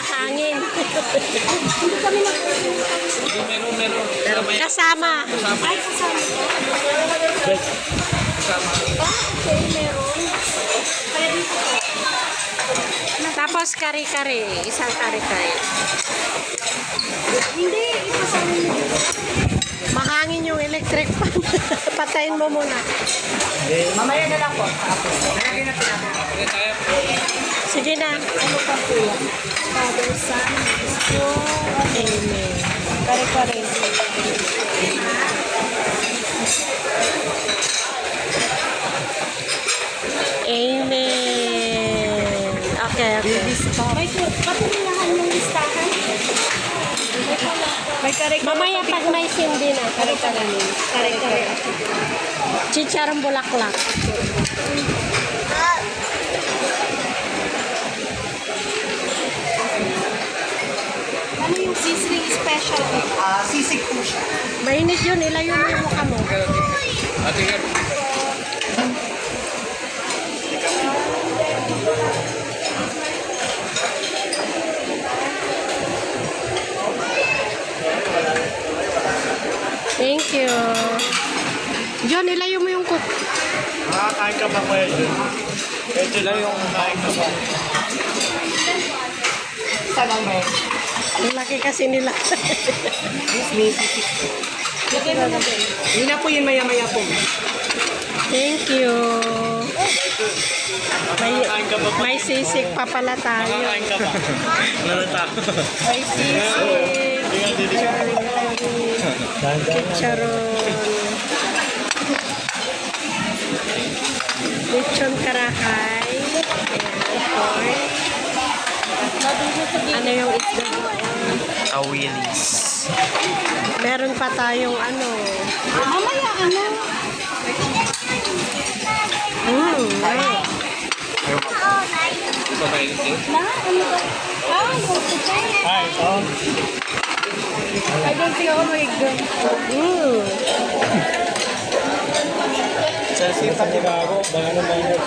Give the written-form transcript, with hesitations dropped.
hangin. Hindi kami Meron. Kasama. Ay, kasama ka? Okay, meron. Kaya dito po. Tapos kare-kare. Isang kare-kare. Hindi, ipasama niyo dito. Mahangin yung electric fan. Patayin mo muna. Mamaya na lang po. Nalagay na pinapin. Sige na. Ano pa po yan? Father, Son, Spirit. Amen. Kare-kare. Amen. Okay, okay. May patulahan yung listahan. May kare-kare. Mamaya pag may sindi na. Kare-kare. Kare-kare. Chicharong bulaklak. Ano yung sizzling special? Sisig po siya. Mainit yun. Ilayo mo yung mukha mo. Ate nga. Thank you. John, ilayo mo yung cook. Makakain ka ba kuya Jun? Medyo lang yung kain ka ba? Salang ba? Ang laki kasi nila. Lagay mo na din. Hindi na po yun maya-maya po. Thank you. Makakain ka ba? May sisig pa pala tayo. Makakain ka ba? Nalata. May sisig. Chicharon. Lechon karakay. Ayan, pork. Ano yung isda doon? Awilis. Meron pa tayong ano. Mamaya ano? Right. Babae din. Na? Ano ba? Go to China. Hi, oh. I don't think ako mag-go. Sa sita ni Gago, baka naman yun.